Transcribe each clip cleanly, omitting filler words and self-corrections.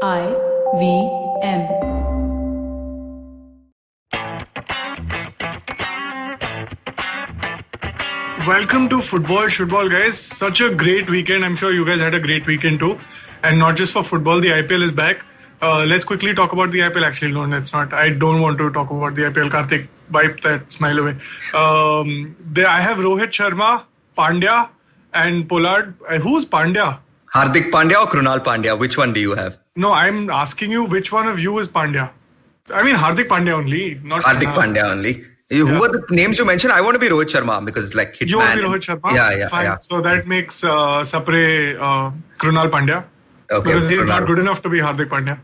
IVM. Welcome to Shootball, guys. Such a great weekend. I'm sure you guys had a great weekend too. And not just for football, the IPL is back. Let's quickly talk about the IPL. Actually, no, let's not. I don't want to talk about the IPL. Karthik, wipe that smile away. I have Rohit Sharma, Pandya, and Pollard. Who's Pandya? Hardik Pandya or Krunal Pandya? Which one do you have? No, I'm asking you, which one of you is Pandya? I mean, Hardik Pandya only, not Hardik Pandya only. Who were the names you mentioned? I want to be Rohit Sharma because it's like Hitman. You want to be Rohit Sharma? Yeah. Fine. Yeah. So that makes Sapre Krunal Pandya. Okay, because he's not good enough to be Hardik Pandya.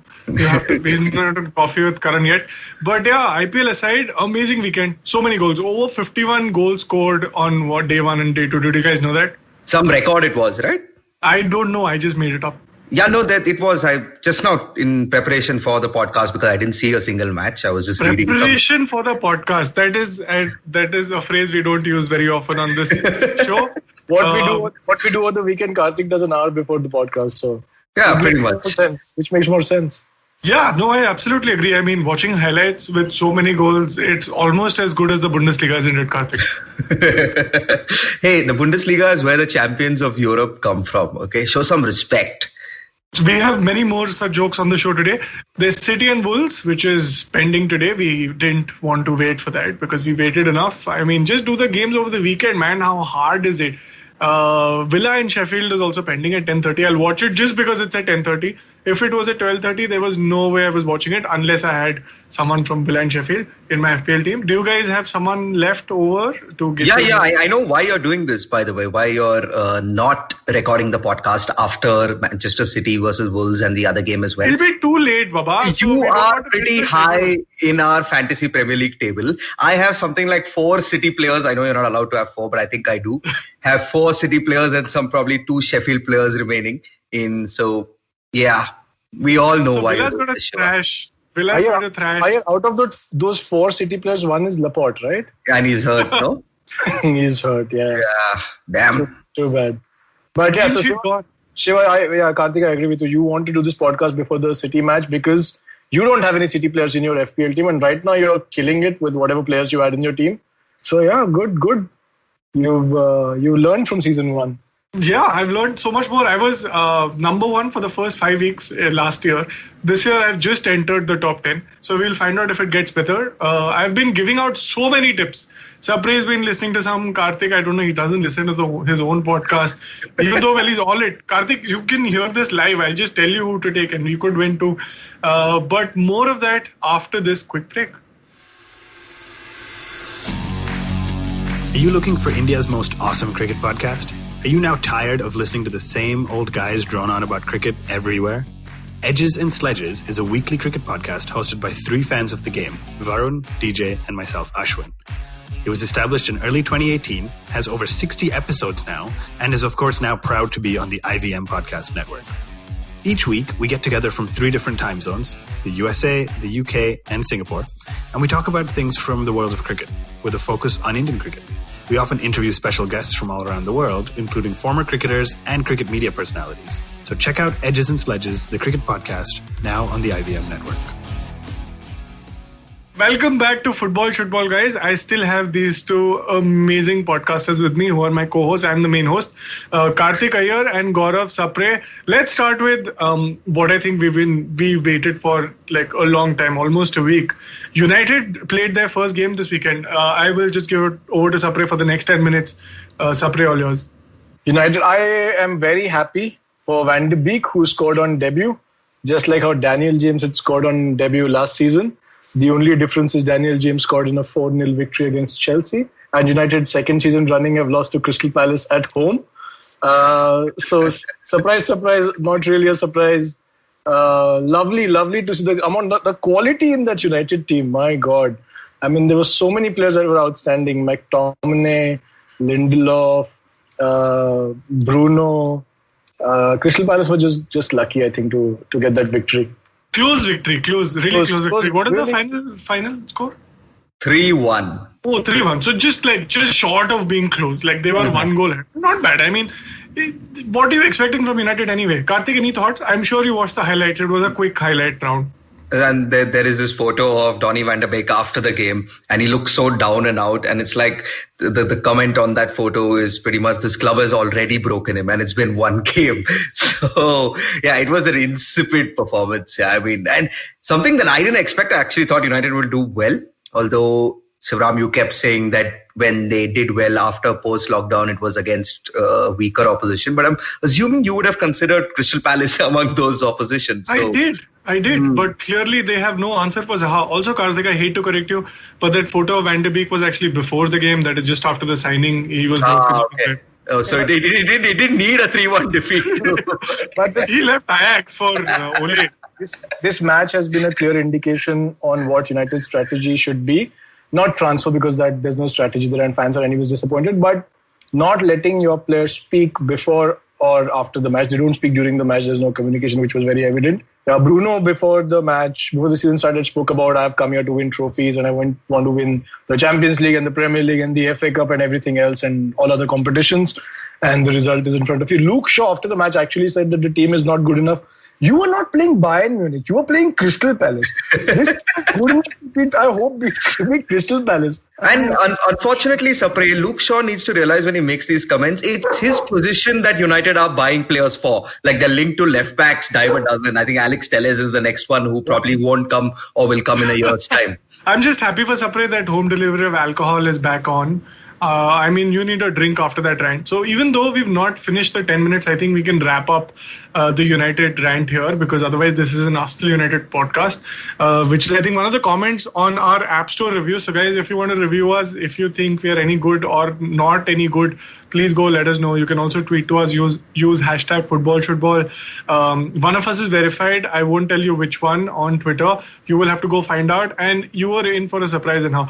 He's not in coffee with Karan yet. But yeah, IPL aside, amazing weekend. So many goals. Over 51 goals scored on day one and day two. Did you guys know that? Some record it was, right? I don't know. I just made it up. Yeah, no, that it was. I just now in preparation for the podcast because I didn't see a single match. I was just reading. Preparation for the podcast. That is a phrase we don't use very often on this show. What we do over the weekend, Karthik does an hour before the podcast. So yeah, pretty much. Which makes more sense. Yeah, no, I absolutely agree. I mean, watching highlights with so many goals, it's almost as good as the Bundesliga, isn't it, Karthik? Hey, the Bundesliga is where the champions of Europe come from. Okay, show some respect. We have many more such jokes on the show today. There's City and Wolves, which is pending today. We didn't want to wait for that because we waited enough. I mean, just do the games over the weekend, man. How hard is it? Villa and Sheffield is also pending at 10:30. I'll watch it just because it's at 10:30. If it was at 12:30, there was no way I was watching it unless I had someone from Villa and Sheffield in my FPL team. Do you guys have someone left over to give? Yeah. I know why you're doing this, by the way. Why you're not recording the podcast after Manchester City versus Wolves and the other game as well. It'll be too late, Baba. You are pretty high in our fantasy Premier League table. I have something like 4 City players. I know you're not allowed to have 4, but I think I do. Have 4 City players and probably 2 Sheffield players remaining in. So yeah, we all know why. Villa's going to trash. Villa's going to trash. Out of those 4 City players, one is Laporte, right? And he's hurt, no? He's hurt, yeah. Yeah, damn. Too bad. But yeah, Shiva, Karthik, I agree with you. You want to do this podcast before the City match because you don't have any City players in your FPL team, and right now you're killing it with whatever players you had in your team. So yeah, good. You learned from season 1. Yeah, I've learned so much more. I was number 1 for the first 5 weeks last year. This year, I've just entered the top 10. So we'll find out if it gets better. I've been giving out so many tips. Sapre has been listening to some. Karthik, I don't know, he doesn't listen to his own podcast. Even though, he's all it. Karthik, you can hear this live. I'll just tell you who to take and you could win too. But more of that after this quick break. Are you looking for India's most awesome cricket podcast? Are you now tired of listening to the same old guys drone on about cricket everywhere? Edges and Sledges is a weekly cricket podcast hosted by 3 fans of the game, Varun, DJ, and myself, Ashwin. It was established in early 2018, has over 60 episodes now, and is of course now proud to be on the IVM Podcast Network. Each week, we get together from 3 different time zones, the USA, the UK, and Singapore, and we talk about things from the world of cricket, with a focus on Indian cricket. We often interview special guests from all around the world, including former cricketers and cricket media personalities. So check out Edges and Sledges, the cricket podcast, now on the IVM network. Welcome back to Shootball, guys. I still have these 2 amazing podcasters with me who are my co-hosts. I'm the main host, Karthik Iyer and Gaurav Sapre. Let's start with what I think we waited for like a long time, almost a week. United played their first game this weekend. I will just give it over to Sapre for the next 10 minutes. Sapre, all yours. United, I am very happy for Van de Beek, who scored on debut, just like how Daniel James had scored on debut last season. The only difference is Daniel James scored in a 4-0 victory against Chelsea. And United, second season running, have lost to Crystal Palace at home. So surprise, not really a surprise. Lovely to see the quality in that United team. My God. I mean, there were so many players that were outstanding. McTominay, Lindelof, Bruno. Crystal Palace were just lucky, I think, to get that victory. Close victory. What is the final score? 3-1. Oh, 3-1. So just short of being close. Like they were 1 goal ahead. Not bad. I mean, What are you expecting from United anyway? Karthik, any thoughts? I'm sure you watched the highlights. It was a quick highlight round. And there is this photo of Donny van de Beek after the game, and he looks so down and out. And it's like the comment on that photo is pretty much, this club has already broken him, and it's been one game. So yeah, it was an insipid performance. Yeah, I mean, and something that I didn't expect. I actually thought United would do well, although Shivram, you kept saying that when they did well after post-lockdown, it was against weaker opposition. But I'm assuming you would have considered Crystal Palace among those oppositions. So. I did. But clearly they have no answer for Zaha. Also, Karthik, I hate to correct you, but that photo of Van de Beek was actually before the game. That is just after the signing. He was broken. Okay. Oh, so it didn't need a 3-1 defeat. But he left Ajax for Ole. This match has been a clear indication on what United's strategy should be. Not transfer, because there's no strategy there and fans are anyways disappointed, but not letting your players speak before or after the match. They don't speak during the match. There's no communication, which was very evident. Bruno, before the season started, spoke about, I've come here to win trophies and I want to win the Champions League and the Premier League and the FA Cup and everything else and all other competitions. And the result is in front of you. Luke Shaw, after the match, actually said that the team is not good enough. You were not playing Bayern Munich. You were playing Crystal Palace. This good enough. I hope we beat Crystal Palace. And unfortunately, Sapre, Luke Shaw needs to realize when he makes these comments, it's his position that United are buying players for. Like they're linked to left backs, dime a dozen. I think Alex Telles is the next one who probably won't come or will come in a year's time. I'm just happy for Sapre that home delivery of alcohol is back on. I mean, you need a drink after that rant. So even though we've not finished the 10 minutes, I think we can wrap up the United rant here, because otherwise this is an Arsenal United podcast, which is, I think, one of the comments on our App Store review. So guys, if you want to review us, if you think we are any good or not any good, please go let us know. You can also tweet to us, use hashtag #FootballShootball. One of us is verified. I won't tell you which one on Twitter. You will have to go find out. And you were in for a surprise anyhow.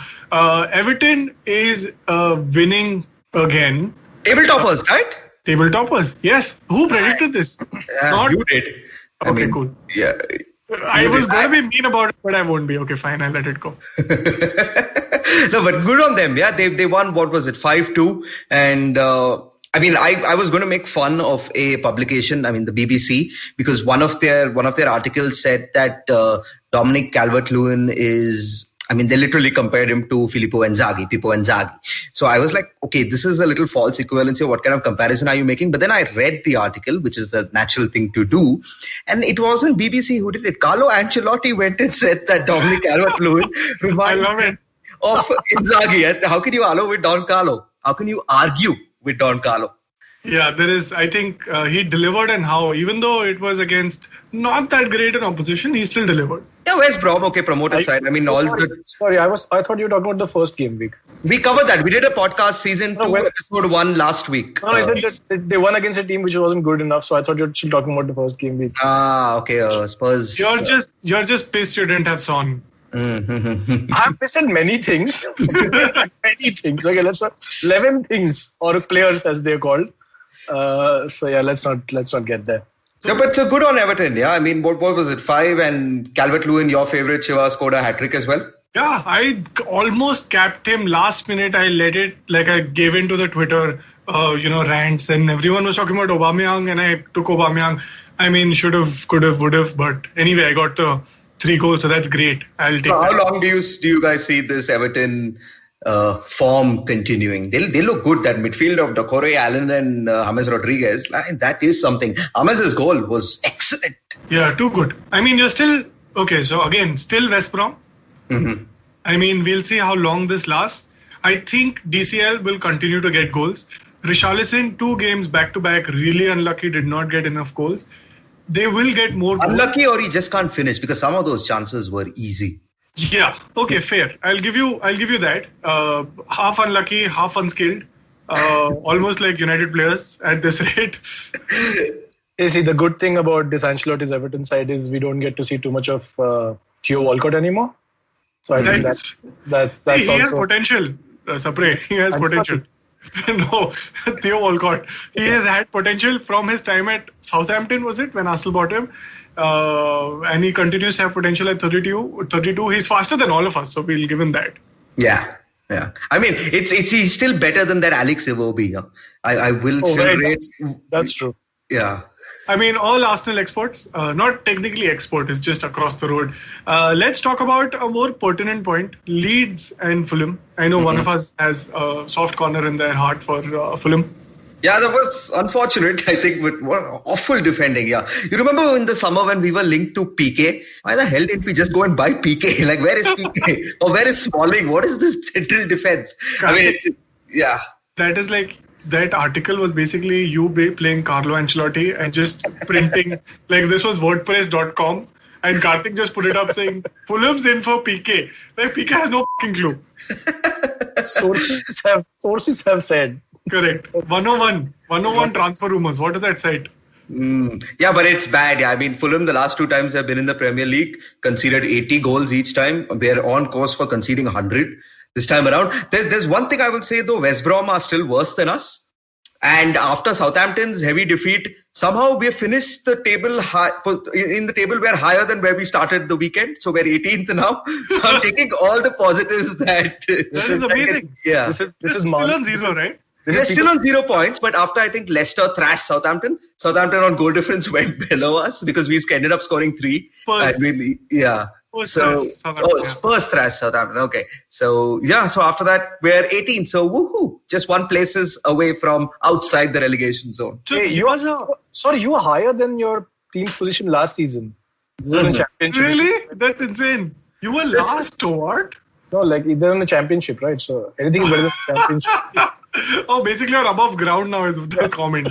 Everton is winning again. Table toppers, right? Table toppers. Yes. Who predicted this? You did. Okay, cool. Yeah. I was going to be mean about it, but I won't be. Okay, fine. I'll let it go. No, but good on them. Yeah, they won, what was it, 5-2. And I mean, I was going to make fun of a publication, I mean, the BBC, because one of their articles said that Dominic Calvert-Lewin is, I mean, they literally compared him to Pippo Inzaghi. So I was like, okay, this is a little false equivalency. What kind of comparison are you making? But then I read the article, which is the natural thing to do. And it wasn't BBC who did it. Carlo Ancelotti went and said that Dominic Calvert-Lewin I love it. of Inzaghi. How can you argue with Don Carlo? How can you argue with Don Carlo? Yeah, there is. I think he delivered, and how, even though it was against not that great an opposition, he still delivered. Yeah, West Brom, okay, promoted side. I mean, I thought you were talking about the first game week. We covered that. We did a podcast season 2, episode 1 last week. No, I said that they won against a team which wasn't good enough, so I thought you were still talking about the first game week. Okay, Spurs. You're just pissed you didn't have Son. I'm pissed at many things. Many things. Okay, let's not 11 things, or players as they're called. So yeah, let's not get there. So good on Everton. Yeah, I mean, what was it? 5, and Calvert-Lewin, your favorite, Shiva, scored a hat-trick as well. Yeah, I almost capped him last minute. I let it, like, I gave in to the Twitter, rants, and everyone was talking about Aubameyang, and I took Aubameyang. I mean, should have, could have, would have, but anyway, I got the 3 goals, so that's great. I'll take. How long do you guys see this Everton form continuing? They look good. That midfield of Doucouré, Allen, and James Rodriguez, that is something. James' goal was excellent. Yeah, too good. I mean, you're still okay. So again, still West Brom. Mm-hmm. I mean, we'll see how long this lasts. I think DCL will continue to get goals. Richarlison, 2 games back-to-back, really unlucky, did not get enough goals. They will get more goals. Unlucky, or he just can't finish, because some of those chances were easy. Yeah, okay, fair. I'll give you that. Half unlucky, half unskilled. Almost like United players at this rate. You see, the good thing about this Ancelotti's Everton side is we don't get to see too much of Theo Walcott anymore. So I think that's he has potential, Sapre. He has potential. No, Theo Walcott. He has had potential from his time at Southampton, was it, when Arsenal bought him? And he continues to have potential at 32. He's faster than all of us, so we'll give him that. Yeah. Yeah. I mean, he's still better than that Alex Iwobi. Yeah. I will still rate. That's true. Yeah. I mean, all Arsenal exports, not technically export, is just across the road. Let's talk about a more pertinent point, Leeds and Fulham. I know one of us has a soft corner in their heart for Fulham. Yeah, that was unfortunate, I think, but what awful defending. Yeah. You remember in the summer when we were linked to PK? Why the hell didn't we just go and buy PK? Like, where is PK? Or where is Smalling? What is this central defense? I mean, yeah. That is like, that article was basically you playing Carlo Ancelotti and just printing, like this was WordPress.com, and Karthik just put it up saying, Fulham's in for PK. Like, PK has no fucking clue. Sources have said. Correct. 101 transfer rumors. What is that site? Yeah, but it's bad. Yeah, I mean, Fulham the last 2 times have been in the Premier League, conceded 80 goals each time. They're on course for conceding 100 this time around. There's one thing I will say though, West Brom are still worse than us. And after Southampton's heavy defeat, somehow we have finished the table in the table. We're higher than where we started the weekend, so we're 18th now. So I'm taking all the positives that is amazing. Yeah, this is still on 0, right? They're still on 0 points, but after I think Leicester thrashed Southampton on goal difference went below us because we ended up scoring 3. Spurs thrashed Southampton. Okay. So after that, we're 18. So woohoo. Just 1 places away from outside the relegation zone. Hey, you were higher than your team's position last season. This is in the championship. Really? That's insane. You were last or what? No, like they're in the championship, right? So anything is better than the championship. Oh, basically you're above ground now is the comment.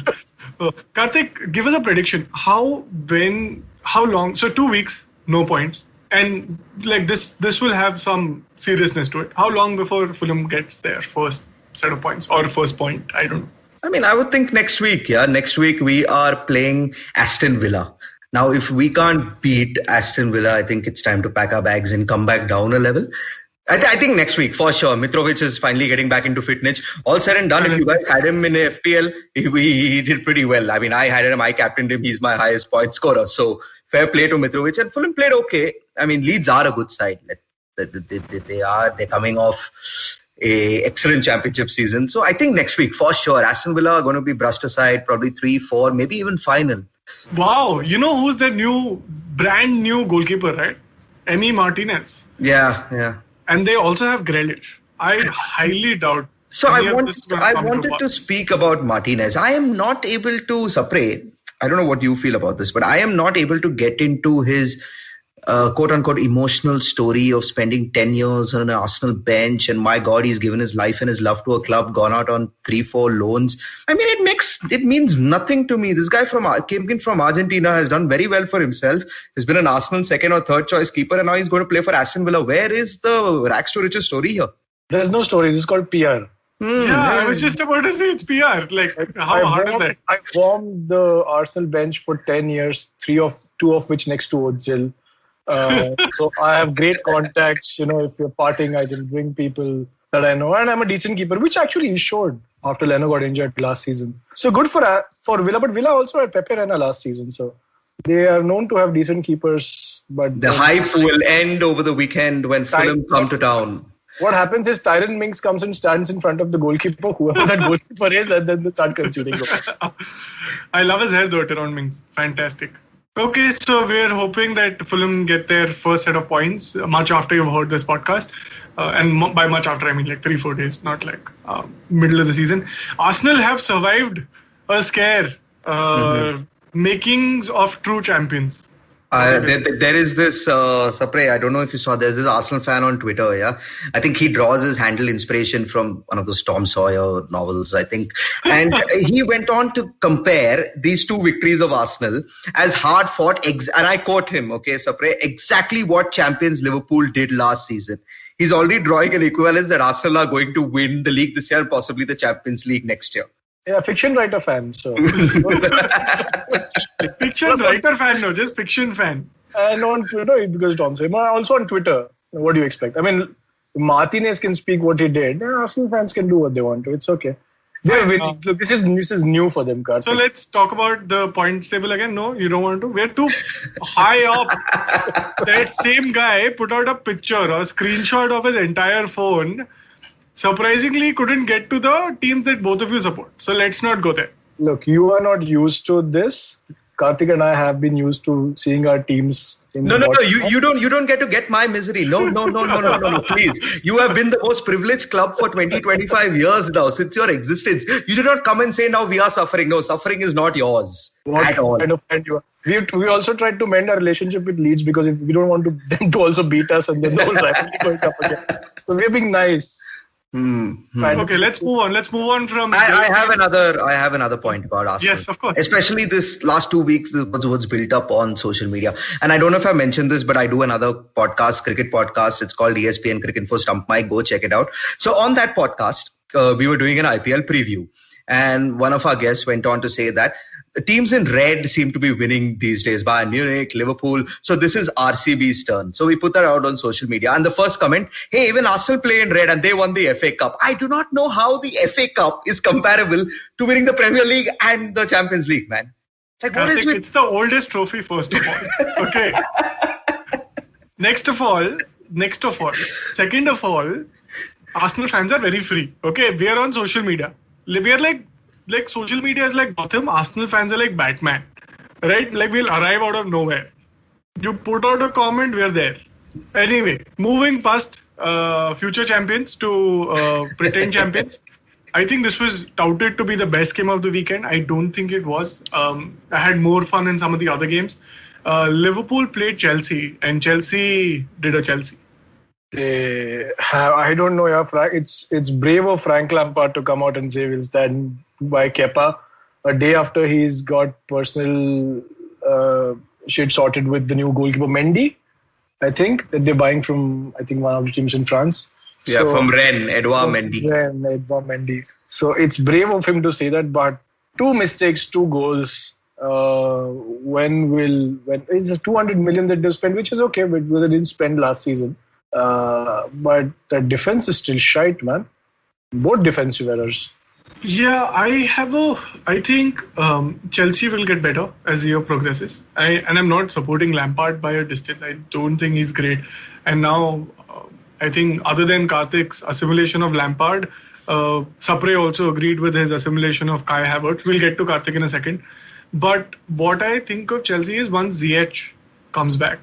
Karthik, give us a prediction. How long? So 2 weeks, no points. And like this will have some seriousness to it. How long before Fulham gets their first set of points or first point? I don't know. I mean, I would think next week. Yeah, next week we are playing Aston Villa. Now, if we can't beat Aston Villa, I think it's time to pack our bags and come back down a level. I think next week, for sure. Mitrovic is finally getting back into fitness. All said and done, if you guys had him in FPL, he did pretty well. I mean, I had him, I captained him. He's my highest point scorer. So, fair play to Mitrovic. And Fulham played okay. I mean, Leeds are a good side. They're coming off a excellent championship season. So, I think next week, for sure, Aston Villa are going to be brushed aside. Probably 3, 4, maybe even final. Wow. You know who's the brand new goalkeeper, right? Emi Martinez. Yeah. And they also have Grealish. I highly doubt. So I wanted to speak about Martinez. I am not able to, Sapre, I don't know what you feel about this, but I am not able to get into his quote-unquote emotional story of spending 10 years on an Arsenal bench, and my God, he's given his life and his love to a club, gone out on 3-4 loans. I mean, it means nothing to me. This guy came in from Argentina, has done very well for himself, has been an Arsenal second or third choice keeper, and now he's going to play for Aston Villa. Where is the rags to riches story here? There's no story. This is called PR. I was just about to say it's PR. Like, how hard is that? I warmed the Arsenal bench for 10 years, 2 of which next to Ozil. So I have great contacts. If you're partying, I can bring people that I know, and I'm a decent keeper, which actually he showed after Leno got injured last season. So good for Villa, but Villa also had Pepe Reina last season, so they are known to have decent keepers. But the hype will end over the weekend when Fulham come to town. What happens is Tyrone Mings comes and stands in front of the goalkeeper, whoever that goalkeeper is, and then they start conceding goals. I love his hair though, Tyrone Mings. Fantastic. Okay, so we're hoping that Fulham get their first set of points much after you've heard this podcast. And by much after, I mean like 3-4 days, not like middle of the season. Arsenal have survived a scare, makings of true champions. There is this, Sapre, I don't know if you saw, there's this Arsenal fan on Twitter, yeah? I think he draws his handle inspiration from one of those Tom Sawyer novels, I think. And he went on to compare these 2 victories of Arsenal as hard fought, and I quote him, okay, Sapre, exactly what champions Liverpool did last season. He's already drawing an equivalence that Arsenal are going to win the league this year and possibly the Champions League next year. Yeah, fiction writer fan. So fiction writer fan, no, just fiction fan. And on Twitter, because Tom said, also on Twitter. What do you expect? I mean, Martinez can speak what he did. Arsenal fans can do what they want to. It's okay. They're winning. Look, this is new for them, Karthik. So let's talk about the points table again. No, you don't want to. We're too high up. That same guy put out a picture, a screenshot of his entire phone. surprisingly couldn't get to the teams that both of you support. So let's not go there. Look, you are not used to this. Karthik and I have been used to seeing our teams. No. You don't get to get my misery. No. Please. You have been the most privileged club for 25 years now since your existence. You do not come and say now we are suffering. No, suffering is not yours at all. Kind of friend you are. We also tried to mend our relationship with Leeds because we don't want them to also beat us and then the whole rivalry going up again. So we're being nice. Okay, let's move on. Let's move on from. I have another point about Arsenal. Yes, of course. Especially this last 2 weeks, this was what's built up on social media. And I don't know if I mentioned this, but I do another podcast, cricket podcast. It's called ESPN Cricket Info Stump Mike. Go check it out. So on that podcast, we were doing an IPL preview, and one of our guests went on to say that the teams in red seem to be winning these days. Bayern Munich, Liverpool. So this is RCB's turn. So we put that out on social media. And the first comment, hey, even Arsenal play in red and they won the FA Cup. I do not know how the FA Cup is comparable to winning the Premier League and the Champions League, man. Like, what is it's the oldest trophy, first of all. Okay. Next of all, second of all, Arsenal fans are very free. Okay, we are on social media. We are like social media is like Gotham. Arsenal fans are like Batman, right? Like we'll arrive out of nowhere. You put out a comment, we're there. Anyway, moving past future champions to pretend champions. I think this was touted to be the best game of the weekend. I don't think it was. I had more fun in some of the other games. Liverpool played Chelsea, and Chelsea did a Chelsea. I don't know, yeah, Frank. It's brave of Frank Lampard to come out and say we'll stand by Kepa a day after he's got personal shit sorted with the new goalkeeper Mendy. I think that they're buying from one of the teams in France. Yeah, so, from Rennes, Edouard Mendy. So it's brave of him to say that, but 2 mistakes, 2 goals. When it's 200 million that they spent, which is okay, but they didn't spend last season. But the defense is still shite, man. Both defensive errors. Yeah, I think Chelsea will get better as the year progresses. I'm not supporting Lampard by a distance. I don't think he's great. And now, I think other than Karthik's assimilation of Lampard, Sapre also agreed with his assimilation of Kai Havertz. We'll get to Karthik in a second. But what I think of Chelsea is once Ziyech comes back,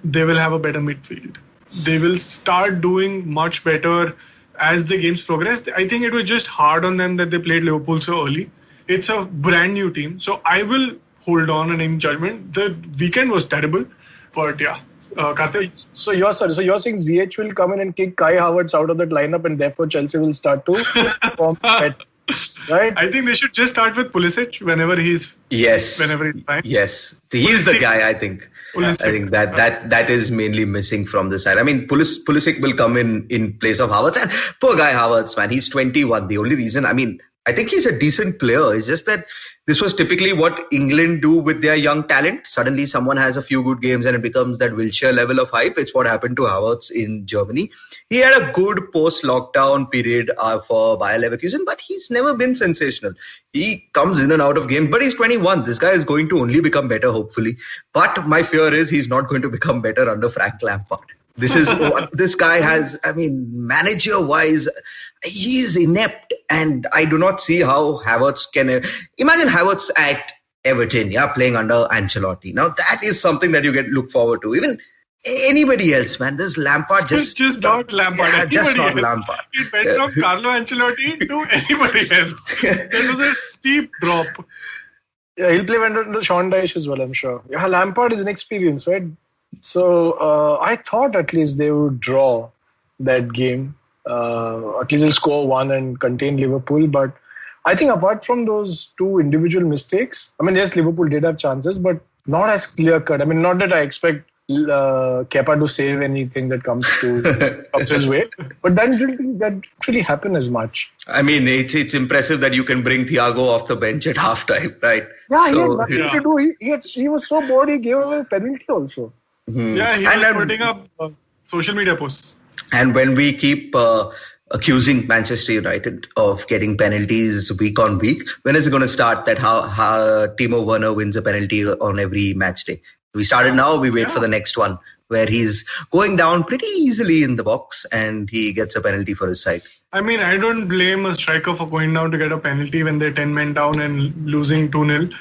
they will have a better midfield. They will start doing much better as the games progress. I think it was just hard on them that they played Liverpool so early. It's a brand new team. So I will hold on and in judgment. The weekend was terrible. But yeah, Karthik. So you're saying Ziyech will come in and kick Kai Havertz out of that lineup and therefore Chelsea will start to perform better. Right? I think they should just start with Pulisic whenever he's fine. Yes, he's the guy. I think. Pulisic. I think that is mainly missing from the side. I mean, Pulisic will come in place of Havertz, and poor guy Havertz, man, he's 21. The only reason, I think he's a decent player. It's just that this was typically what England do with their young talent. Suddenly someone has a few good games and it becomes that Wilshere level of hype. It's what happened to Havertz in Germany. He had a good post-lockdown period for Bayer Leverkusen, but he's never been sensational. He comes in and out of games, but he's 21. This guy is going to only become better, hopefully. But my fear is he's not going to become better under Frank Lampard. This is what this guy has. Manager-wise, he's inept, and I do not see how Havertz can. Imagine Havertz at Everton, playing under Ancelotti. Now that is something that you look forward to. Even anybody else, man. This Lampard just not Lampard. Yeah, just not Lampard. It went from Carlo Ancelotti to anybody else. There was a steep drop. Yeah, he'll play under Sean Dyche as well, I'm sure. Yeah, Lampard is inexperienced, right? So I thought at least they would draw that game. At least they'll score 1 and contain Liverpool. But I think apart from those 2 individual mistakes, yes, Liverpool did have chances, but not as clear-cut. Not that I expect Kepa to save anything that comes his way. But that didn't really happen as much. It's impressive that you can bring Thiago off the bench at halftime, right? Yeah, he had nothing to do. He was so bored, he gave away a penalty also. Mm-hmm. Yeah, he was putting up social media posts. And when we keep accusing Manchester United of getting penalties week on week, when is it going to start that how Timo Werner wins a penalty on every match day? We started now, we wait for the next one. where he's going down pretty easily in the box and he gets a penalty for his side. I mean, I don't blame a striker for going down to get a penalty when they're 10 men down and losing 2-0.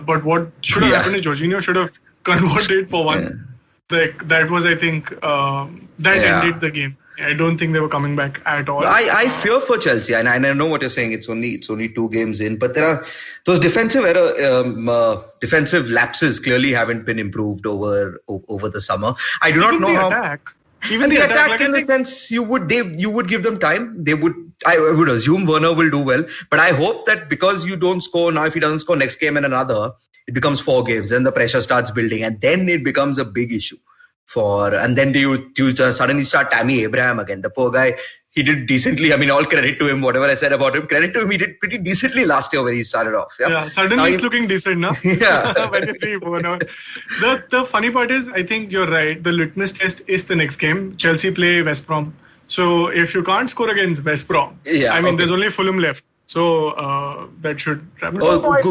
But what should have happened is Jorginho should have converted for once. That was, I think, ended the game. I don't think they were coming back at all. I fear for Chelsea, and I know what you're saying. It's only 2 games in, but there are those defensive lapses clearly haven't been improved over the summer. I do not know how. Attack. Even the attack, in the sense, you would give them time. I would assume Werner will do well, but I hope that because you don't score now, if he doesn't score next game and another, it becomes 4 games, and the pressure starts building, and then it becomes a big issue. And then you suddenly start Tammy Abraham again. The poor guy, he did decently. I mean, all credit to him, whatever I said about him, credit to him, he did pretty decently last year when he started off. Suddenly he's looking decent now. Yeah. When you see the funny part is, I think you're right. The litmus test is the next game. Chelsea play West Brom. So if you can't score against West Brom, there's only Fulham left. So that should wrap it up.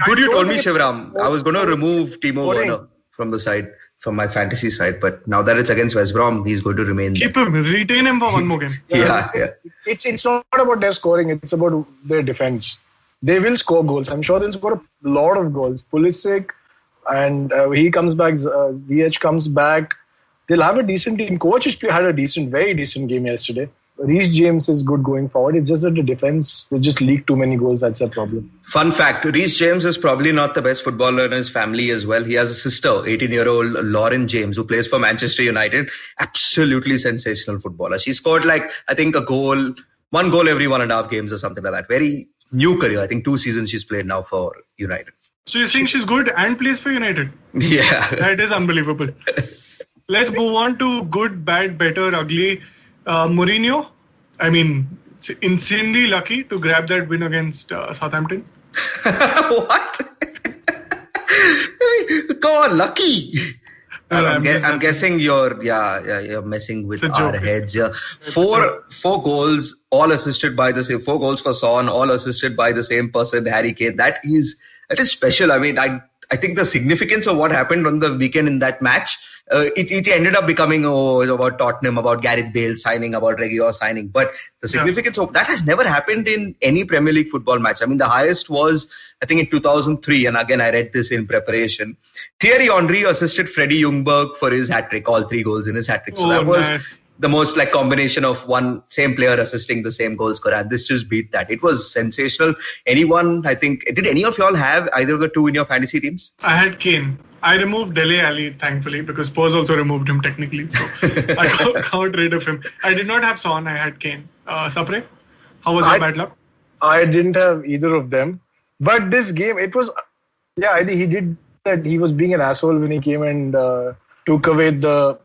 Good you told me, Shivram. I was going to remove Timo Werner from the side, from my fantasy side, but now that it's against West Brom, he's going to remain there. Keep him, retain him for one more game. It's not about their scoring, it's about their defense. They will score goals. I'm sure they'll score a lot of goals. Pulisic, and he comes back, Ziyech comes back. They'll have a decent team. Kovacic had a very decent game yesterday. Reece James is good going forward. It's just that the defense, they just leak too many goals. That's a problem. Fun fact, Reece James is probably not the best footballer in his family as well. He has a sister, 18-year-old Lauren James, who plays for Manchester United. Absolutely sensational footballer. She scored I think one goal every 1.5 games or something like that. Very new career. I think 2 seasons she's played now for United. So you think she's good and plays for United? Yeah. That is unbelievable. Let's move on to good, bad, better, ugly. Mourinho, I mean, insanely lucky to grab that win against Southampton. What? Come on, lucky. I'm guessing you're messing with our heads. Yeah. Four goals, all assisted by the same. 4 goals for Son, all assisted by the same person, Harry Kane. That is special. I mean, I think the significance of what happened on the weekend in that match, it ended up becoming about Tottenham, about Gareth Bale signing, about Reguilon signing. But the significance of that has never happened in any Premier League football match. I mean, the highest was, I think, in 2003. And again, I read this in preparation. Thierry Henry assisted Freddie Ljungberg for his hat-trick, all 3 goals in his hat-trick. So that was nice. The most combination of one same player assisting the same goal scorer. And this just beat that. It was sensational. Did any of y'all have either of the 2 in your fantasy teams? I had Kane. I removed Dele Alli, thankfully, because Spurs also removed him technically. So I got rid of him. I did not have Son. I had Kane. Sapre, how was your bad luck? I didn't have either of them. But this game, it was... Yeah, I think he did that. He was being an asshole when he came and... took away the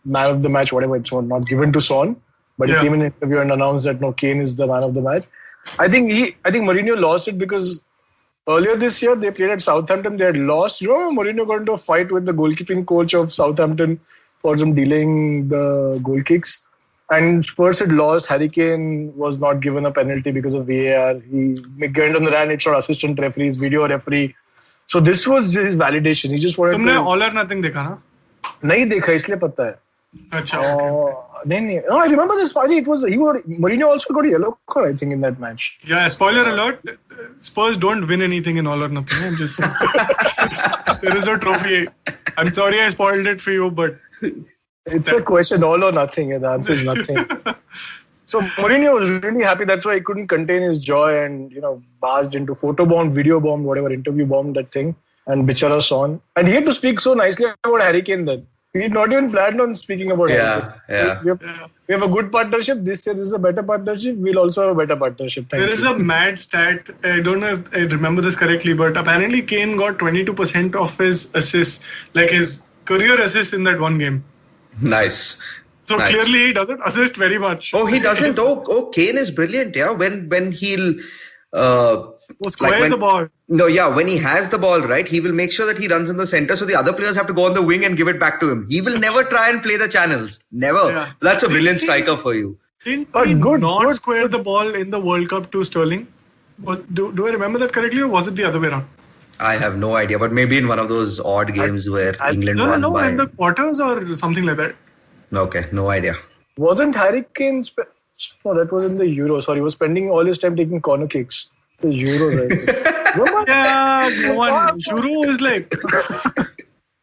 man of the match, whatever. It's not given to Son, but he came in an interview and announced that no, Kane is the man of the match. I think Mourinho lost it because earlier this year they played at Southampton. They had lost. You remember Mourinho got into a fight with the goalkeeping coach of Southampton for some delaying the goal kicks, and Spurs had lost. Harry Kane was not given a penalty because of VAR. He went on the run. It's not assistant referees, video referee. So this was his validation. He just wanted. तुमने all or nothing देखा ना? नहीं देखा इसलिए पता है. अच्छा. नहीं. No, I remember this party. Mourinho also got a yellow card, I think, in that match. Yeah, spoiler alert. Spurs don't win anything in all or nothing. I'm just saying. There is no trophy. I'm sorry I spoiled it for you, but it's a question, all or nothing. The answer is nothing. So Mourinho was really happy. That's why he couldn't contain his joy and barged into photobombed, video bombed, whatever, interview bombed that thing. And Bichara Son. And he had to speak so nicely about Harry Kane then. He had not even planned on speaking about Harry Kane. We have a good partnership. This year is a better partnership. We'll also have a better partnership. There is a mad stat. I don't know if I remember this correctly, but apparently Kane got 22% of his assists, his career assists in that one game. Nice. So clearly he doesn't assist very much. Oh, he doesn't. Kane is brilliant. Yeah, when he'll... square the ball. No, yeah, when he has the ball, right, he will make sure that he runs in the center so the other players have to go on the wing and give it back to him. He will never try and play the channels. Never. Yeah. That's a brilliant striker for you. Didn't he not square the ball in the World Cup to Sterling? Do I remember that correctly, or was it the other way around? I have no idea, but maybe in one of those odd games where England won by... in the quarters or something like that. Okay, no idea. Wasn't Harry Kane... No, that was in the Euro. Sorry, he was spending all his time taking corner kicks. The Euro, right? Yeah, Euro is like...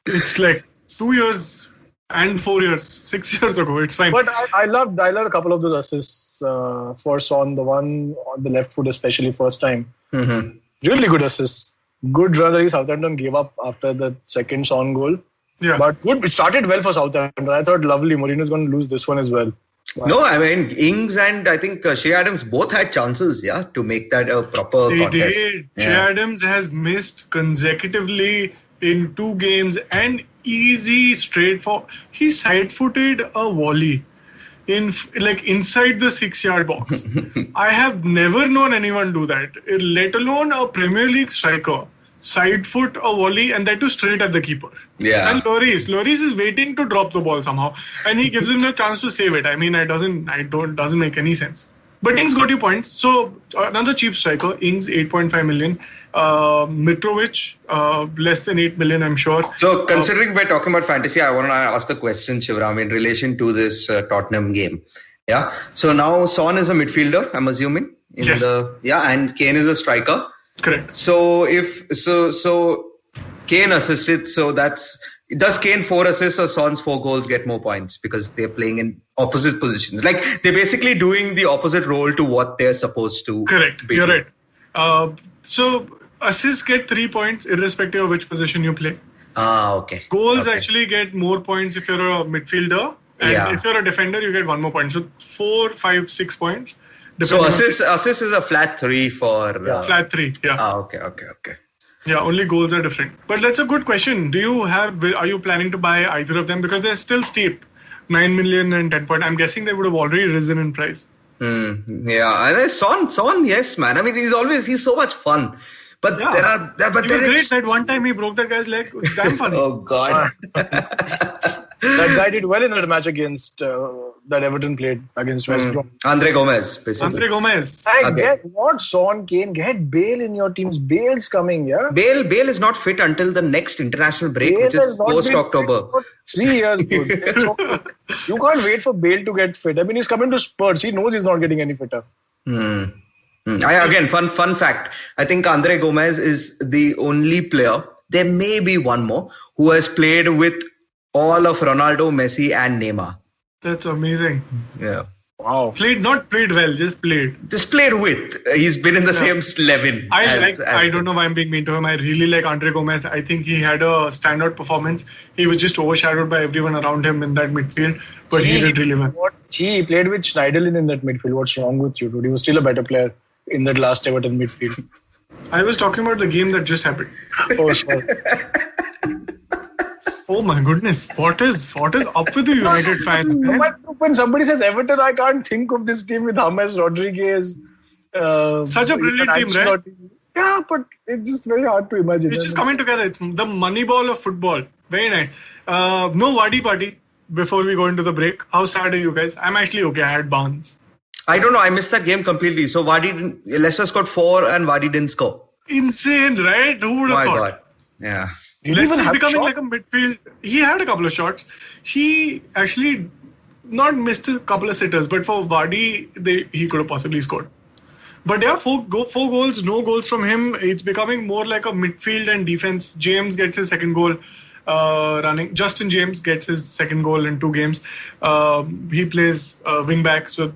it's like 2 years and 4 years, 6 years ago. It's fine. But I loved a couple of those assists for Son. The one on the left foot, especially first time. Mm-hmm. Really good assists. Good run that Southampton gave up after the second Son goal. Yeah. But good. It started well for Southampton. I thought lovely. Mourinho's going to lose this one as well. Wow. No, I mean, Ings and I think Shea Adams both had chances, to make that a proper contest. They did. Yeah. Shea Adams has missed consecutively in 2 games and easy, straightforward. He side-footed a volley inside the 6-yard box. I have never known anyone do that, let alone a Premier League striker. Side foot a volley and that too straight at the keeper. Yeah. And Lloris is waiting to drop the ball somehow, and he gives him a chance to save it. I mean, doesn't make any sense. But Ings got you points. So another cheap striker, Ings 8.5 million, Mitrovic less than 8 million, I'm sure. So considering we're talking about fantasy, I want to ask a question, Shivram, in relation to this Tottenham game. Yeah. So now Son is a midfielder, I'm assuming. Yes. And Kane is a striker. Correct. So so Kane assisted, does Kane 4 assists or Son's 4 goals get more points because they're playing in opposite positions? Like they're basically doing the opposite role to what they're supposed to. Correct. be You're doing. right. So assists get 3 points irrespective of which position you play. Okay. Goals actually get more points if you're a midfielder, and if you're a defender, you get 1 more point. So 4, 5, 6 points. So assist is a flat 3 for... flat 3, yeah. Okay. Yeah, only goals are different. But that's a good question. Are you planning to buy either of them? Because they're still steep. 9 million and 10 point. I'm guessing they would have already risen in price. Yeah, and Son, yes, man. I mean, he's so much fun. But It was great that one time he broke that guy's leg. It was damn funny. Oh, God. That guy did well in that match against that Everton played against West Brom. Andre Gomez, basically. Andre Gomez. Get what? Son, Kane, get Bale in your teams. Bale's coming, yeah? Bale is not fit until the next international break, which is post-October. 3 years, dude. You can't wait for Bale to get fit. I mean, he's coming to Spurs. He knows he's not getting any fitter. Again, fun fact. I think Andre Gomez is the only player, there may be one more, who has played with all of Ronaldo, Messi and Neymar. That's amazing. Yeah. Wow. Not played well, just played. Just played with. He's been in the same 11. I don't know why I'm being mean to him. I really like Andre Gomez. I think he had a standout performance. He was just overshadowed by everyone around him in that midfield, but he did really well. He played with Schneiderlin in that midfield. What's wrong with you, dude? He was still a better player in that last Everton midfield. I was talking about the game that just happened. Oh, sorry. Oh my goodness, what is up with the United fans? When somebody says Everton, I can't think of this team with James Rodriguez. Such a brilliant team, right? Yeah, but it's just very hard to imagine. It's just coming together. It's the money ball of football. Very nice. No Vardy party before we go into the break. How sad are you guys? I'm actually okay. I had Barnes. I don't know. I missed that game completely. So Leicester scored 4 and Vardy didn't score. Insane, right? Who would have thought? God. Yeah. Leicester's becoming like a midfield. He had a couple of shots. He actually not missed a couple of sitters, but for Vardy, he could have possibly scored. But yeah, 4 goals, no goals from him. It's becoming more like a midfield and defense. James gets his second goal running. Justin James gets his second goal in 2 games. He plays wing back, so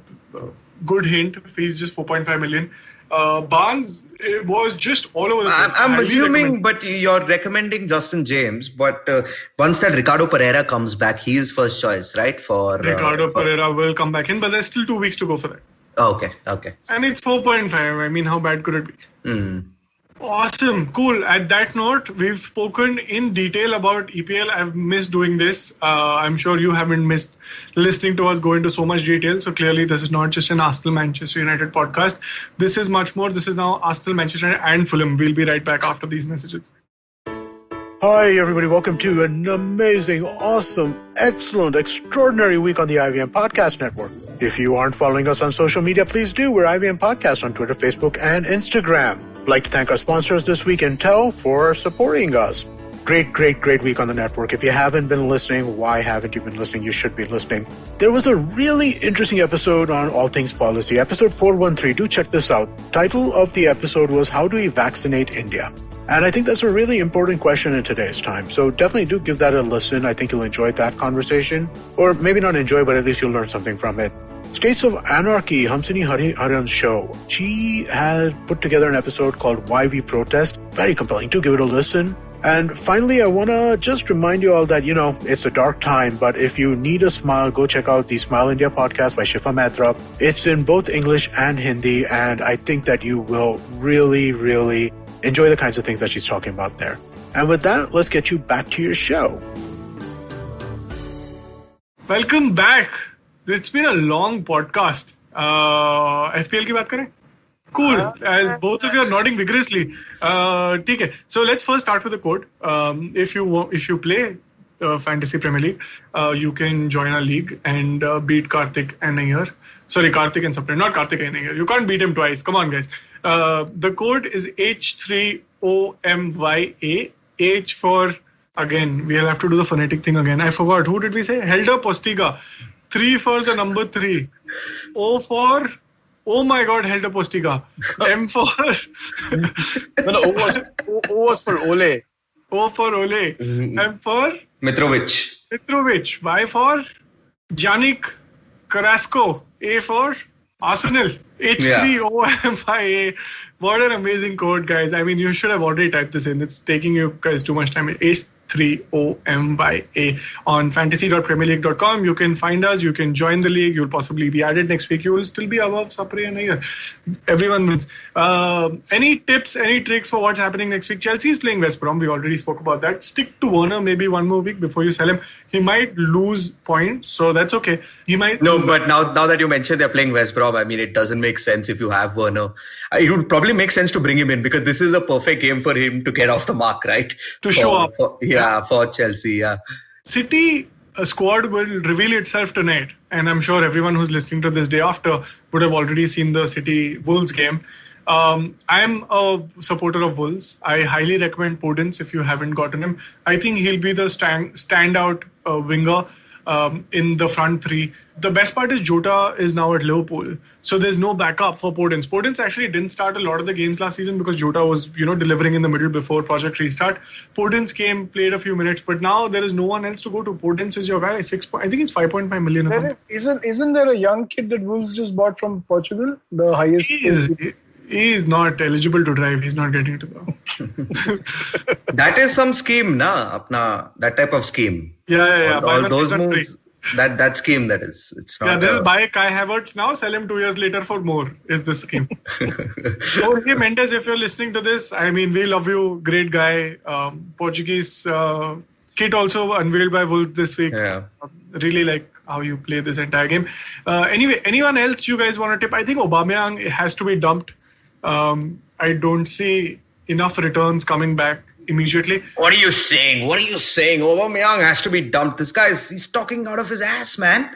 good hint. He's just 4.5 million. Barnes was just all over the place. I'm assuming, but you're recommending Justin James. But once that Ricardo Pereira comes back, he is first choice, right? Ricardo Pereira will come back in, but there's still 2 weeks to go for that. Okay. And it's 4.5. I mean, how bad could it be? Awesome. Cool. At that note, we've spoken in detail about EPL. I've missed doing this. I'm sure you haven't missed listening to us go into so much detail. So clearly, this is not just an Arsenal-Manchester United podcast. This is much more. This is now Arsenal, Manchester United and Fulham. We'll be right back after these messages. Hi, everybody. Welcome to an amazing, awesome, excellent, extraordinary week on the IVM Podcast Network. If you aren't following us on social media, please do. We're IVM Podcast on Twitter, Facebook, and Instagram. I'd like to thank our sponsors this week, Intel, for supporting us. Great week on the network. If you haven't been listening, why haven't you been listening? You should be listening. There was a really interesting episode on all things policy, episode 413. Do check this out. Title of the episode was How Do We Vaccinate India? And I think that's a really important question in today's time. So definitely do give that a listen. I think you'll enjoy that conversation. Or maybe not enjoy, but at least you'll learn something from it. States of Anarchy, Hamsini Hariharan's show. She has put together an episode called Why We Protest. Very compelling. Do give it a listen. And finally, I want to just remind you all that, it's a dark time, but if you need a smile, go check out the Smile India podcast by Shifa Mehtra. It's in both English and Hindi, and I think that you will really, really enjoy the kinds of things that she's talking about there. And with that, let's get you back to your show. Welcome back. It's been a long podcast. FPL की बात करें? Cool. As both of you are nodding vigorously. Okay. So let's first start with the code. If you play Fantasy Premier League, you can join our league and beat Karthik and Nayyar. Sorry, Karthik and Sapre, not Karthik and Nayyar. You can't beat him twice. Come on, guys. The code is H3OMYA. H for, again, we'll have to do the phonetic thing again. I forgot. Who did we say? Helder Postiga. 3 for the number 3. O for... Oh my God, Helder Postiga. M for... No, O was for Ole. O for Ole. M for... Mitrovic. Y for... Yannick Carrasco. A for... Arsenal. H3OMYA. What an amazing code, guys. I mean, you should have already typed this in. It's taking you guys too much time. H3OMYA on fantasy.premierleague.com. You can find us. You can join the league. You'll possibly be added next week. You will still be above Sapre and Nayyar. Everyone wins. Any tips, any tricks for what's happening next week? Chelsea is playing West Brom. We already spoke about that. Stick to Werner maybe one more week before you sell him. He might lose points, so that's okay. He might... No, but now that you mentioned they're playing West Brom, I mean, it doesn't make sense if you have Werner. It would probably make sense to bring him in because this is a perfect game for him to get off the mark, right? Show up. For Chelsea, yeah. City squad will reveal itself tonight, and I'm sure everyone who's listening to this day after would have already seen the City Wolves game. I'm a supporter of Wolves. I highly recommend Podence if you haven't gotten him. I think he'll be the standout winger in the front three. The best part is Jota is now at Liverpool, so there's no backup for Podence. Podence actually didn't start a lot of the games last season because Jota was, delivering in the middle before Project Restart. Podence came, played a few minutes, but now there is no one else to go to. Podence is your guy. I think it's 5.5 million. Isn't there a young kid that Wolves just bought from Portugal? The highest. He is not eligible to drive. He's not getting to go. That is some scheme, that type of scheme. Yeah. All those moves. That scheme, that is. It's not. Yeah, this is buy Kai Havertz now, sell him 2 years later for more, is the scheme. Jorge Mendes, if you're listening to this, I mean, we love you. Great guy. Portuguese kit also unveiled by Wolves this week. Yeah. Really like how you play this entire game. Anyway, anyone else you guys want to tip? I think Aubameyang has to be dumped. I don't see enough returns coming back immediately. What are you saying? Aubameyang has to be dumped. This guy, he's talking out of his ass, man.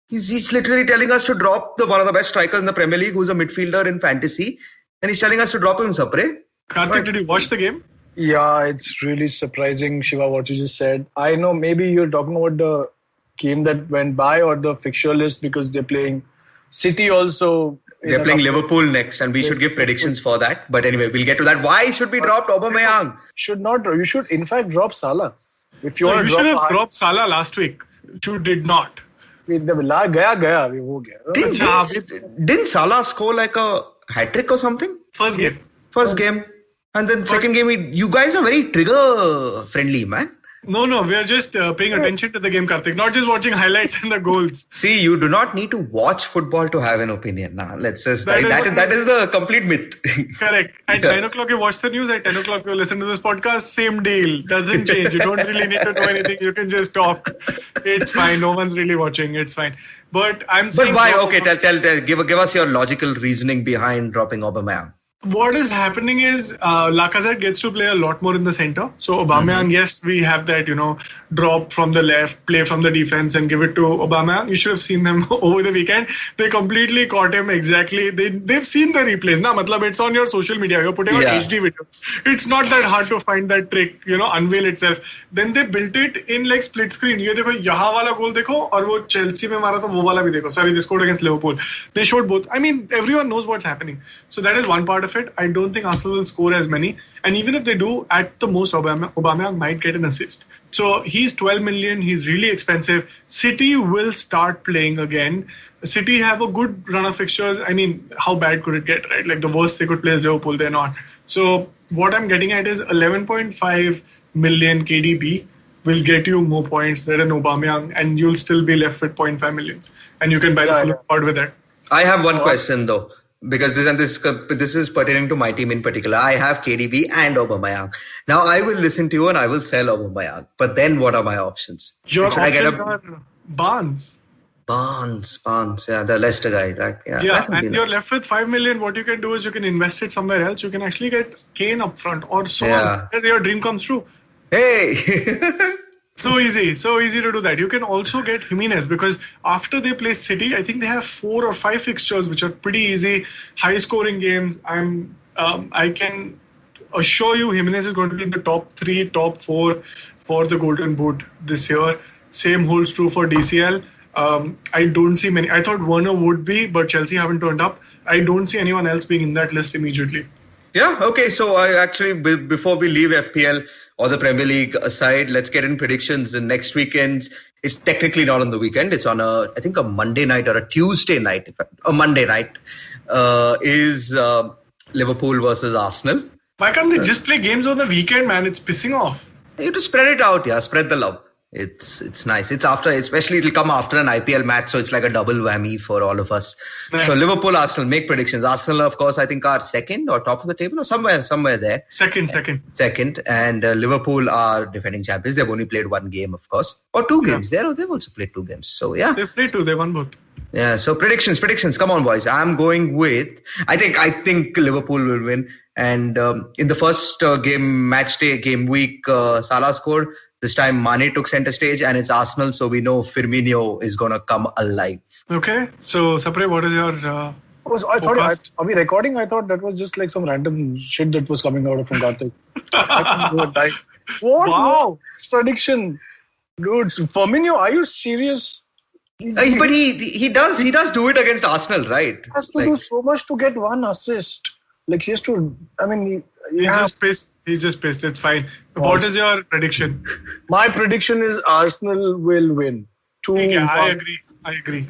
He's literally telling us to drop one of the best strikers in the Premier League, who's a midfielder in fantasy, and he's telling us to drop him, Sapre. Karthik, did you watch the game? Yeah, it's really surprising, Shiva, what you just said. I know maybe you're talking about the game that went by or the fixture list because they're playing City also. They're playing Liverpool next, and we should give predictions for that. But anyway, we'll get to that. Why should we drop Aubameyang? Should not. You should, in fact, drop Salah. If you should have dropped Salah last week. You did not. Didn't Salah score like a hat-trick or something? First game. And then second game, you guys are very trigger-friendly, man. No, we are just paying attention to the game, Karthik, not just watching highlights and the goals. See, you do not need to watch football to have an opinion. Let's just that is the complete myth. Correct. At 9 o'clock, you watch the news. At 10 o'clock, you listen to this podcast. Same deal. Doesn't change. You don't really need to do anything. You can just talk. It's fine. No one's really watching. It's fine. But I'm saying... But why? Okay, tell. Give us your logical reasoning behind dropping Aubameyang. What is happening is Lacazette gets to play a lot more in the center. So Aubameyang, yes, we have that, drop from the left, play from the defense and give it to Aubameyang. You should have seen them over the weekend. They completely caught him exactly. They've seen the replays. It's on your social media. You're putting on HD video. It's not that hard to find that trick, unveil itself. Then they built it in like split screen. ये देखो यहाँ वाला goal देखो और वो Chelsea में मारा तो वो वाला भी देखो. Sorry, they scored against Liverpool. They showed both. I mean, everyone knows what's happening. So that is one part of it. I don't think Arsenal will score as many. And even if they do, at the most, Aubameyang might get an assist. So he's 12 million. He's really expensive. City will start playing again. City have a good run of fixtures. I mean, how bad could it get, right? Like the worst they could play is Liverpool. They're not. So what I'm getting at is 11.5 million KDB will get you more points than an Aubameyang, and you'll still be left with 0.5 million. And you can buy the full squad with that. I have one question though. Because this is pertaining to my team in particular. I have KDB and Aubameyang. Now I will listen to you and I will sell Aubameyang. But then what are my options? Your options are Barnes. Barnes, yeah, the Leicester guy. That and you're left with 5 million. What you can do is you can invest it somewhere else. You can actually get Kane up front or Son. Your dream comes true. Hey! So easy to do that. You can also get Jimenez because after they play City, I think they have 4 or 5 fixtures which are pretty easy, high-scoring games. I can assure you Jimenez is going to be in the top 3, top 4 for the Golden Boot this year. Same holds true for DCL. I don't see many. I thought Werner would be, but Chelsea haven't turned up. I don't see anyone else being in that list immediately. Yeah, okay. So I actually, before we leave FPL or the Premier League aside, let's get in predictions. In next weekend's, it's technically not on the weekend. It's on a Monday night or a Tuesday night. A Monday night is Liverpool versus Arsenal. Why can't they just play games on the weekend, man? It's pissing off. You have to spread it out, spread the love. It's nice. It's after, especially it'll come after an IPL match, so it's like a double whammy for all of us. Nice. So Liverpool, Arsenal, make predictions. Arsenal, of course, I think are second or top of the table or somewhere there. Second, and Liverpool are defending champions. They've only played one game, of course, or 2 games. They've also played 2 games. So they've played 2. They won both. Yeah. So predictions. Come on, boys. I'm going with. I think Liverpool will win. And in the first match day, game week, Salah scored. This time Mane took center stage and it's Arsenal, so we know Firmino is going to come alive. Okay, so Sapre, what is your are we recording? I thought that was just like some random shit that was coming out from Karthik. What? Wow! Prediction. Dude, Firmino, are you serious? But he does do it against Arsenal, right? He has to do so much to get 1 assist. Like he has to, He's just pissed. It's fine. What is your prediction? My prediction is Arsenal will win. 2-1. I agree.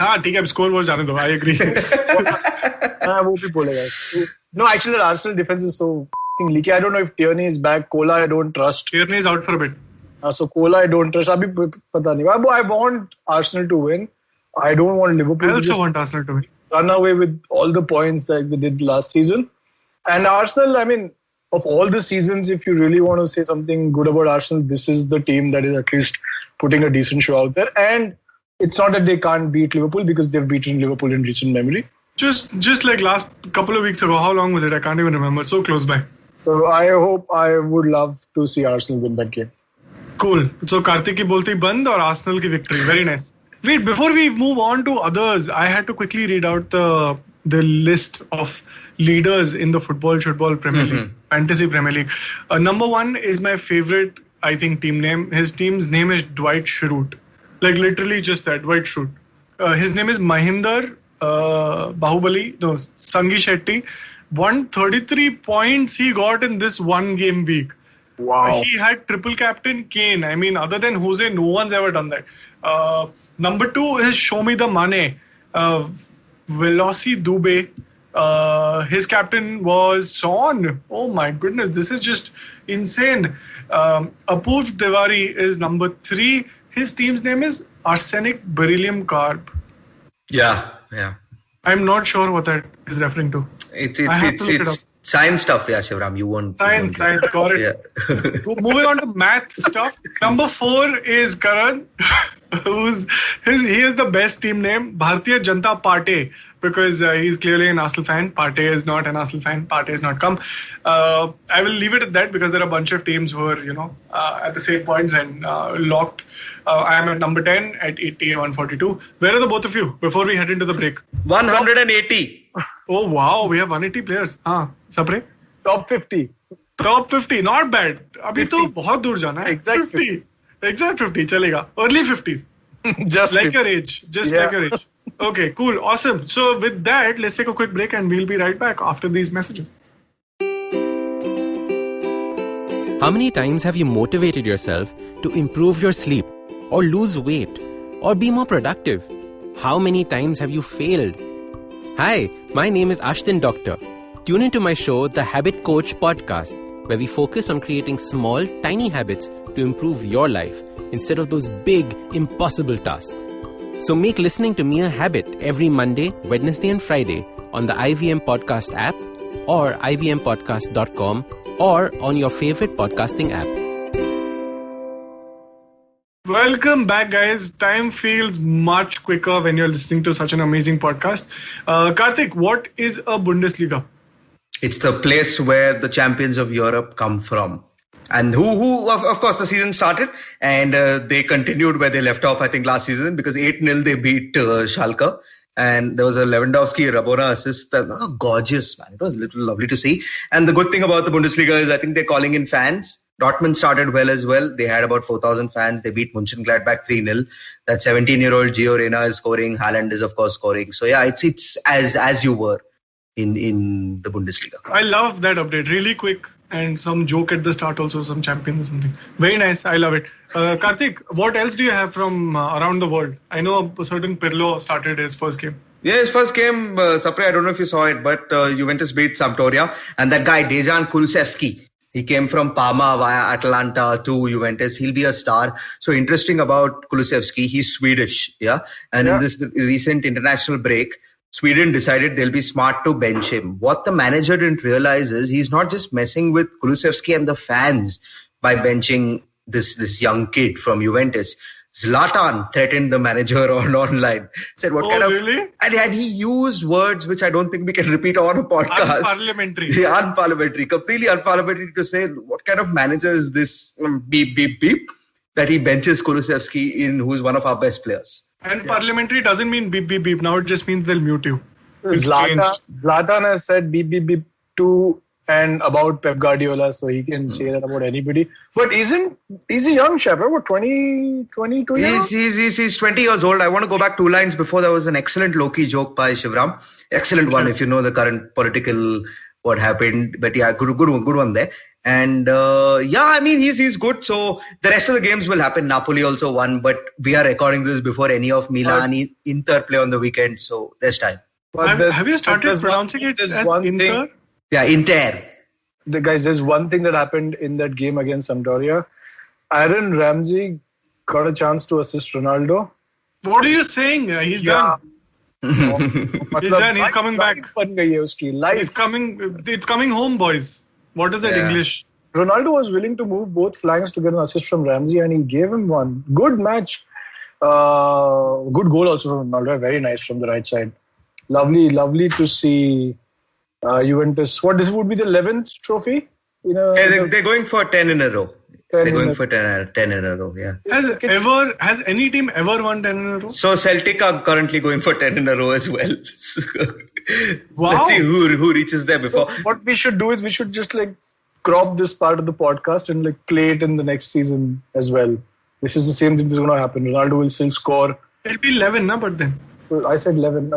Score was done though. I agree. No, actually the Arsenal defense is so leaky. I don't know if Tierney is back. Kola I don't trust. Tierney is out for a bit. So Kola I don't trust. I want Arsenal to win. I don't want Liverpool. I also want Arsenal to win. Run away with all the points that they did last season. And Arsenal, of all the seasons, if you really want to say something good about Arsenal, this is the team that is at least putting a decent show out there. And it's not that they can't beat Liverpool because they've beaten Liverpool in recent memory. Just like last couple of weeks ago. How long was it? I can't even remember. So close by. So I would love to see Arsenal win that game. Cool. So Karthik ki bolti band or Arsenal ki victory. Very nice. Wait, before we move on to others, I had to quickly read out the list of leaders in the Shootball Premier League, Fantasy Premier League. Number 1 is my favorite, I think, team name. His team's name is Dwight Schrute. Like literally just that, Dwight Schrute. His name is Mahinder Sangi Shetty. 133 points he got in this 1 game week. Wow. He had triple captain Kane. Other than Jose, no one's ever done that. Number 2 is Show Me the Mane. Veloci Dubé. His captain was Son. Oh my goodness, this is just insane. Apurv Tiwari is number 3. His team's name is Arsenic Beryllium Carb. Yeah. I'm not sure what that is referring to. It's science stuff, Shivram. You won't. Science, got it. Yeah. Moving on to math stuff. Number 4 is Karan. He has the best team name, Bharatiya Janata Party, because he's clearly an Arsenal fan. Partey is not an Arsenal fan. Partey has not come. I will leave it at that because there are a bunch of teams who are, at the same points and locked. I am at number 10 at 80 and 142. Where are the both of you before we head into the break? 180. Oh, wow. We have 180 players. Sapre? Top 50. Top 50. Not bad. अभी तो बहुत दूर जाना है. Exact 50. Exact 50. चलेगा. Early 50s. Just like 50. your age. Just like your age. Okay, cool. Awesome. So with that, let's take a quick break and we'll be right back after these messages. How many times have you motivated yourself to improve your sleep or lose weight or be more productive? How many times have you failed? Hi, my name is Ashton Doctor. Tune into my show, The Habit Coach Podcast, where we focus on creating small, tiny habits to improve your life instead of those big, impossible tasks. So make listening to me a habit every Monday, Wednesday and Friday on the IVM Podcast app or ivmpodcast.com or on your favorite podcasting app. Welcome back, guys. Time feels much quicker when you're listening to such an amazing podcast. Karthik, what is a Bundesliga? It's the place where the champions of Europe come from. And who of course, the season started and they continued where they left off, I think, last season because 8-0 they beat Schalke. And there was a Lewandowski Rabona assist. Gorgeous, man. It was lovely to see. And the good thing about the Bundesliga is I think they're calling in fans. Dortmund started well as well. They had about 4,000 fans. They beat Mönchengladbach 3-0. That 17-year-old Gio Reyna is scoring. Haaland is, of course, scoring. So, yeah, it's as you were in the Bundesliga. I love that update. Really quick. And some joke at the start also, some champions or something. Very nice. I love it. Karthik, what else do you have from around the world? I know a certain Pirlo started his first game. Yeah, his first game, Sapre, I don't know if you saw it, but Juventus beat Sampdoria. And that guy, Dejan Kulusevski, he came from Parma via Atalanta to Juventus. He'll be a star. So interesting about Kulusevski, he's Swedish. Yeah. And in this recent international break, Sweden decided they'll be smart to bench him. What the manager didn't realize is he's not just messing with Kulusevski and the fans by benching this young kid from Juventus. Zlatan threatened the manager online. Said, what kind of... Really? And he used words which I don't think we can repeat on a podcast. Unparliamentary. Yeah, unparliamentary. Completely unparliamentary to say, what kind of manager is this beep, beep, beep, that he benches Kulusevski who's one of our best players. And parliamentary doesn't mean beep, beep, beep. Now it just means they'll mute you. Zlatan has said beep, beep, beep to and about Pep Guardiola, so he can say that about anybody. But he's a young chap, right? What, 22 years? He's 20 years old. I want to go back 2 lines before. There was an excellent Loki joke by Shivram. Excellent one, if you know the current political what happened. But yeah, good one there. And I mean, he's good. So the rest of the games will happen. Napoli also won, but we are recording this before any of Milan, Inter play on the weekend. So there's time. Have you started pronouncing it as Inter? Yeah, Inter. Guys, there's one thing that happened in that game against Sampdoria. Aaron Ramsey got a chance to assist Ronaldo. What are you saying? He's done. He's done. He's coming back. He's coming. It's coming home, boys. What is that English? Ronaldo was willing to move both flanks to get an assist from Ramsey and he gave him one. Good match. Good goal also from Ronaldo. Very nice from the right side. Lovely to see Juventus. This would be the 11th trophy? They're going for 10 in a row. They're going for 10 in a row, yeah. Has any team ever won 10 in a row? So Celtic are currently going for 10 in a row as well. Wow. Let's see who reaches there before. So what we should do is we should just crop this part of the podcast and play it in the next season as well. This is the same thing that's going to happen. Ronaldo will still score. It'll be 11, but then. Well, I said 11.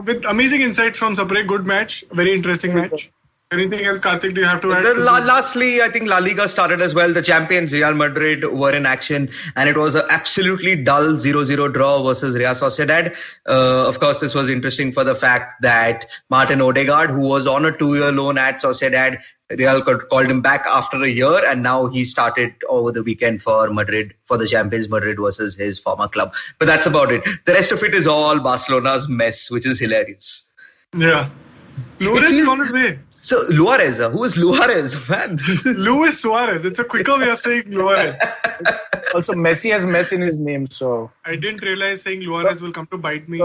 With amazing insights from Sapre, good match, very interesting match. Anything else, Karthik, do you have to add? Lastly, I think La Liga started as well. The champions, Real Madrid, were in action and it was an absolutely dull 0-0 draw versus Real Sociedad. Of course, this was interesting for the fact that Martin Odegaard, who was on a 2-year loan at Sociedad, Real called him back after a year and now he started over the weekend for Madrid, for the champions Madrid versus his former club. But that's about it. The rest of it is all Barcelona's mess, which is hilarious. Yeah. Luis is on his way. So, Luarez, who is Luarez, man? Luis Suarez. It's a quicker way of saying Luarez. Also, Messi has mess in his name, so... I didn't realize saying Luanes will come to bite me.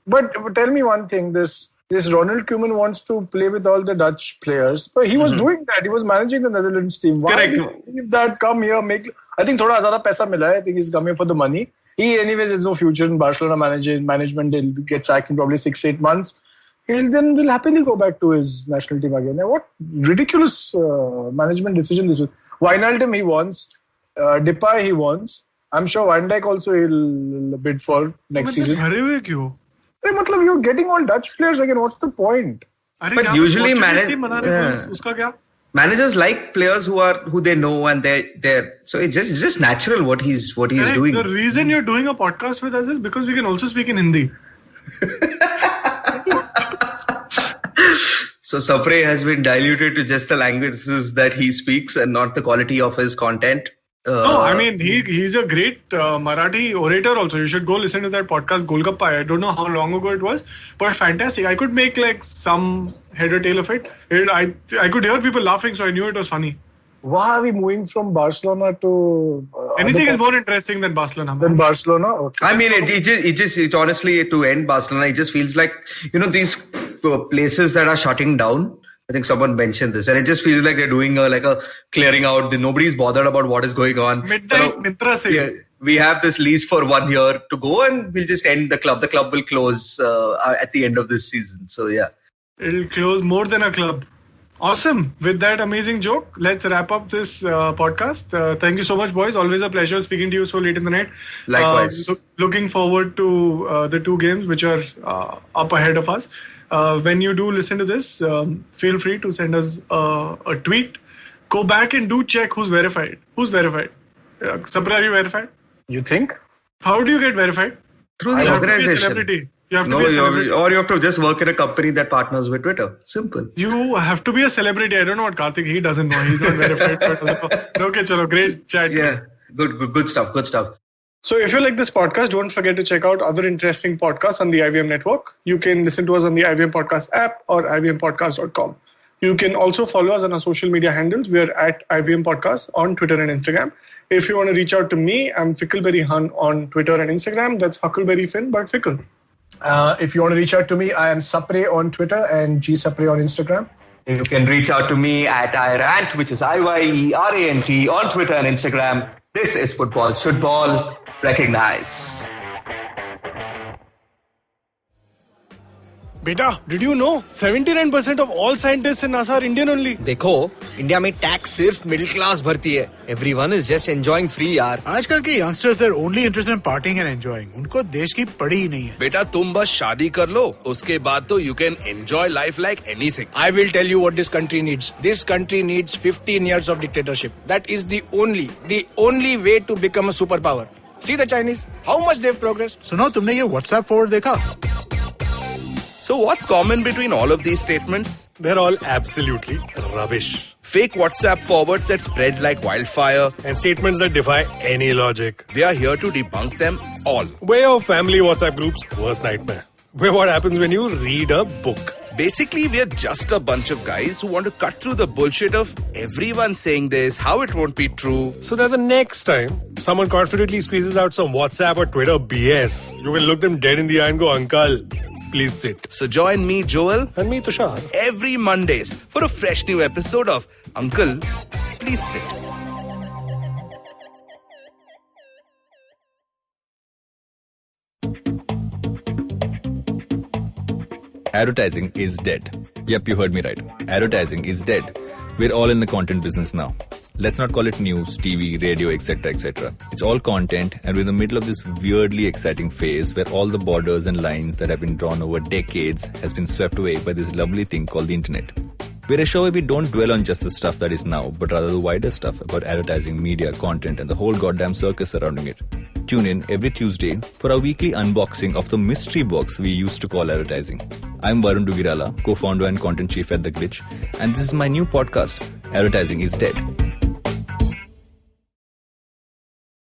But tell me one thing, this Ronald Koeman wants to play with all the Dutch players, but he was doing that. He was managing the Netherlands team. Why did he leave that, come here, make... I think thoda zyada paisa mila hai. I think he's come here for the money. He anyways has no future in Barcelona management. He'll get sacked in probably 6-8 months. Will happily go back to his national team again. Now, what ridiculous management decision this was. Wijnaldum he wants. Depay he wants. I'm sure Van Dijk also he'll bid for next season. You're getting all Dutch players again. What's the point? But usually managers like players who they know and they're so it's just natural what he's doing. The reason you're doing a podcast with us is because we can also speak in Hindi. So Sapre has been diluted to just the languages that he speaks and not the quality of his content. No, I mean, he's a great Marathi orator also. You should go listen to that podcast, Golgappa. I don't know how long ago it was, but fantastic. I could make like some head or tail of it. I could hear people laughing, so I knew it was funny. Why are we moving from Barcelona to... Anything is more interesting than Barcelona. Than Barcelona? Okay. I mean, it honestly, to end Barcelona, it just feels like, these places that are shutting down. I think someone mentioned this, and it just feels like they're doing a clearing out. Nobody's bothered about what is going on. We have this lease for 1 year to go, and we'll just end the club. The club will close at the end of this season. So, yeah. It'll close more than a club. Awesome. With that amazing joke, let's wrap up this podcast. Thank you so much, boys. Always a pleasure speaking to you so late in the night. Likewise. Looking forward to the 2 games which are up ahead of us. When you do listen to this, feel free to send us a tweet. Go back and do check who's verified. Who's verified? Sapre, are you verified? You think? How do you get verified? Through the organization. You have to be a celebrity. You have to be a celebrity. Or you have to just work in a company that partners with Twitter. Simple. You have to be a celebrity. I don't know what Karthik, he doesn't know. He's not verified. Okay, chalo, great chat. Yeah, good stuff. So if you like this podcast, don't forget to check out other interesting podcasts on the IVM network. You can listen to us on the IVM Podcast app or ivmpodcast.com. You can also follow us on our social media handles. We are at IVM Podcast on Twitter and Instagram. If you want to reach out to me, I'm Fickleberry Hun on Twitter and Instagram. That's Huckleberry Finn, but Fickle. If you want to reach out to me, I am Sapre on Twitter and Sapre on Instagram. You can reach out to me at iRant, which is IYERANT on Twitter and Instagram. This is Football Shootball. Recognize. Beta, did you know 79% of all scientists in NASA are Indian only? देखो, India में tax सिर्फ middle class भरती है. Everyone is just enjoying free यार. आजकल के youngsters are only interested in partying and enjoying. उनको देश की पड़ी ही नहीं है. बेटा तुम बस शादी कर लो, उसके बाद तो you can enjoy life like anything. I will tell you what this country needs. This country needs 15 years of dictatorship. That is the only way to become a superpower. See the Chinese, how much they've progressed. सुनो, तुमने ये WhatsApp forward देखा? So what's common between all of these statements? They're all absolutely rubbish. Fake WhatsApp forwards that spread like wildfire. And statements that defy any logic. We are here to debunk them all. We're your family WhatsApp group's worst nightmare. We're what happens when you read a book. Basically, we're just a bunch of guys who want to cut through the bullshit of everyone saying this, how it won't be true. So that the next time someone confidently squeezes out some WhatsApp or Twitter BS, you can look them dead in the eye and go, Uncle, please sit. So join me, Joel. And me, Tushar. Every Mondays for a fresh new episode of Uncle, Please Sit. Advertising is dead. Yep, you heard me right. Advertising is dead. We're all in the content business now. Let's not call it news, TV, radio, etc., etc. It's all content, and we're in the middle of this weirdly exciting phase where all the borders and lines that have been drawn over decades has been swept away by this lovely thing called the internet. We're a show where we don't dwell on just the stuff that is now, but rather the wider stuff about advertising, media, content, and the whole goddamn circus surrounding it. Tune in every Tuesday for our weekly unboxing of the mystery box we used to call advertising. I'm Varun Dugirala, co-founder and content chief at The Glitch, and this is my new podcast, Advertising is Dead.